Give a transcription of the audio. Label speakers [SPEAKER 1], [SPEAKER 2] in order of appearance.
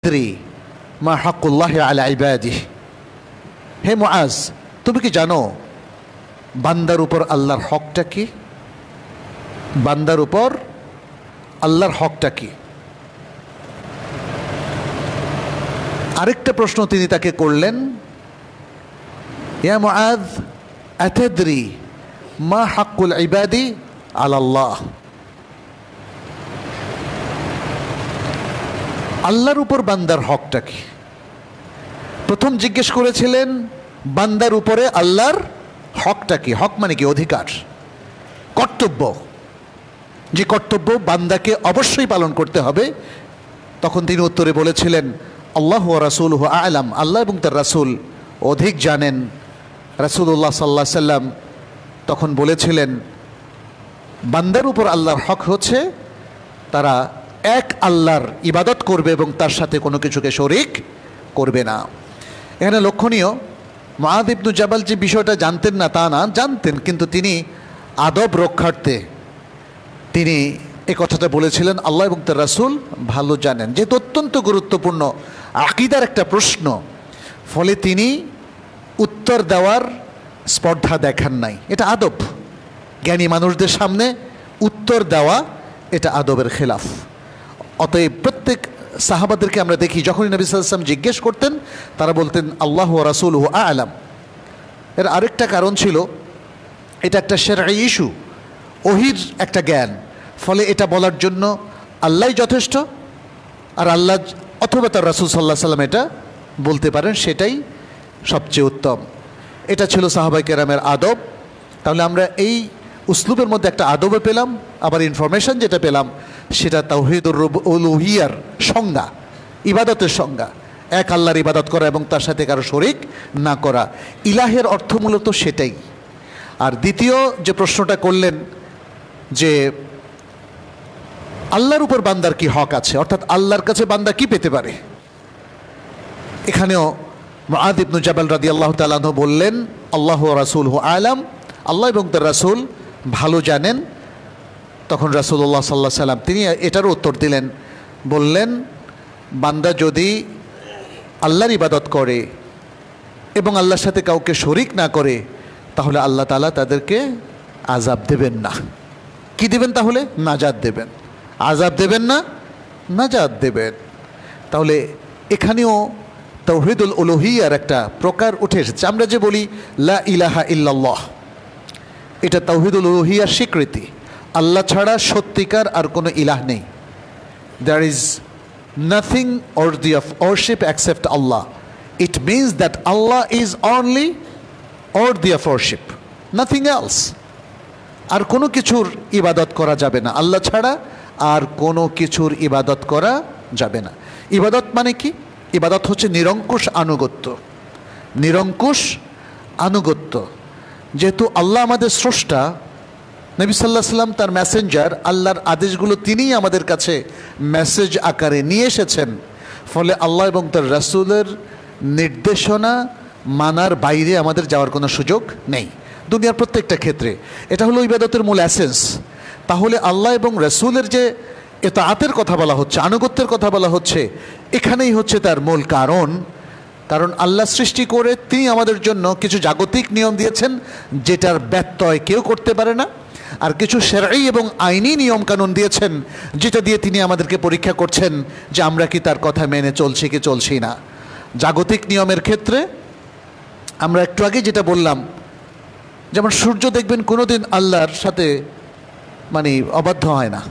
[SPEAKER 1] মা হাক্কুল্লাহি আলা ইবাদিহি। হে মুআজ, তুমি কি জানো বান্দার উপর আল্লাহর হকটা কি? বান্দার উপর আল্লাহর হকটা কি? আরেকটা প্রশ্ন তিনি তাকে করলেন, ইয়া মুআজ আতাদরি মা হাক্কুল ইবাদি আলাল্লাহ। আল্লাহর উপর বান্দার হকটা কি? প্রথম জিজ্ঞেস করেছিলেন বান্দার উপরে আল্লাহর হকটা কি। হক মানে কি? অধিকার, কর্তব্য। যে কর্তব্য বান্দাকে অবশ্যই পালন করতে হবে। তখন তিনি উত্তরে বলেছিলেন, আল্লাহু ওয়া রাসূলুহু আ'লাম, আল্লাহ এবং তার রাসূল অধিক জানেন। রাসূলুল্লাহ সাল্লাল্লাহু আলাইহি সাল্লাম তখন বলেছিলেন, বান্দার উপর আল্লাহর হক হচ্ছে তারা এক আল্লাহর ইবাদত করবে এবং তার সাথে কোনো কিছুকে শরীক করবে না। এখানে লক্ষণীয়, মুআয ইবনে জাবাল যে বিষয়টা জানতেন না তা না, জানতেন, কিন্তু তিনি আদব রক্ষার্থে তিনি এই কথাটা বলেছিলেন, আল্লাহ এবং তার রাসূল ভালো জানেন, যেহেতু অত্যন্ত গুরুত্বপূর্ণ আকীদার একটা প্রশ্ন। ফলে তিনি উত্তর দেওয়ার স্পর্ধা দেখান নাই। এটা আদব। জ্ঞানী মানুষদের সামনে উত্তর দেওয়া এটা আদবের খেলাফ। অতএব প্রত্যেক সাহাবাদেরকে আমরা দেখি, যখনই নবী সাল্লাল্লাহু আলাইহি ওয়াসাল্লাম জিজ্ঞেস করতেন তারা বলতেন আল্লাহু ওয়া রাসূলুহু আ'লাম। এর আরেকটা কারণ ছিল, এটা একটা শারঈ ইস্যু, ওহীর একটা জ্ঞান। ফলে এটা বলার জন্য আল্লাহই যথেষ্ট, আর আল্লাহ অথবা তার রাসূল সাল্লাল্লাহু আলাইহি ওয়াসাল্লাম এটা বলতে পারেন, সেটাই সবচেয়ে উত্তম। এটা ছিল সাহাবায়ে কেরামের আদব। তাহলে আমরা এই উসলুবের মধ্যে একটা আদবে পেলাম, আবার ইনফরমেশন যেটা পেলাম সেটা তাওহীদুর উলুহিয়ার সংজ্ঞা, ইবাদতের সংজ্ঞা, এক আল্লাহর ইবাদত করা এবং তার সাথে কারো শরীক না করা। ইলাহের অর্থ মূলত সেটাই। আর দ্বিতীয় যে প্রশ্নটা করলেন যে আল্লাহর উপর বান্দার কি হক আছে, অর্থাৎ আল্লাহর কাছে বান্দা কি পেতে পারে, এখানেও মুআয ইবনে জাবাল রাদিয়াল্লাহু তাআলা আনহু বললেন, আল্লাহু ওয়া রাসূলুহু আ'লাম, আল্লাহ এবং তার রাসূল ভালো জানেন। তখন রাসূলুল্লাহ সাল্লাল্লাহু আলাইহি সাল্লাম তিনি এটারও উত্তর দিলেন, বললেন, বান্দা যদি আল্লাহর ইবাদত করে এবং আল্লাহর সাথে কাউকে শরীক না করে, তাহলে আল্লাহ তাআলা তাদেরকে আযাব দেবেন না। কি দেবেন? তাহলে নাজাত দেবেন। আযাব দেবেন না, নাজাত দেবেন। তাহলে এখানেও তাওহীদুল উলুহিয়ার একটা প্রকার উঠে এসেছে। আমরা যে বলি লা ইলাহা ইল্লাল্লাহ, এটা তাওহীদুল উলুহিয়ার স্বীকৃতি। আল্লাহ ছাড়া সত্যিকার আর কোনো ইলাহ নেই। There is nothing worthy of worship except Allah. It means that Allah is only worthy of worship, nothing else. আর কোনো কিছুর ইবাদত করা যাবে না, আল্লাহ ছাড়া আর কোনো কিছুর ইবাদত করা যাবে না। ইবাদত মানে কি? ইবাদত হচ্ছে নিরঙ্কুশ আনুগত্য। নিরঙ্কুশ আনুগত্য। যেহেতু আল্লাহ আমাদের স্রষ্টা, নবী সাল্লাল্লাহু আলাইহি সাল্লাম তার মেসেঞ্জার, আল্লাহর আদেশগুলো তিনিই আমাদের কাছে মেসেজ আকারে নিয়ে এসেছেন। ফলে আল্লাহ এবং তার রাসূলের নির্দেশনা মানার বাইরে আমাদের যাওয়ার কোনো সুযোগ নেই দুনিয়ার প্রত্যেকটা ক্ষেত্রে। এটা হলো ইবাদতের মূল এসেন্স। তাহলে আল্লাহ এবং রাসূলের যে ইতাআতের কথা বলা হচ্ছে, আনুগত্যের কথা বলা হচ্ছে, এখানেই হচ্ছে তার মূল কারণ। কারণ আল্লাহ সৃষ্টি করে তিনি আমাদের জন্য কিছু জাগতিক নিয়ম দিয়েছেন, যেটার ব্যত্যয় কেউ করতে পারে না। আর কিছু শারঈ এবং আইনি নিয়ম কানুন দিয়েছেন, যেটা দিয়ে তিনি আমাদেরকে পরীক্ষা করছেন যে আমরা কি তার কথা মেনে চলছি কি চলছি না। জাগতিক নিয়মের ক্ষেত্রে আমরা একটু আগে যেটা বললাম, যেমন সূর্য দেখবেন কোনোদিন আল্লাহর সাথে অবাধ্য হয় না।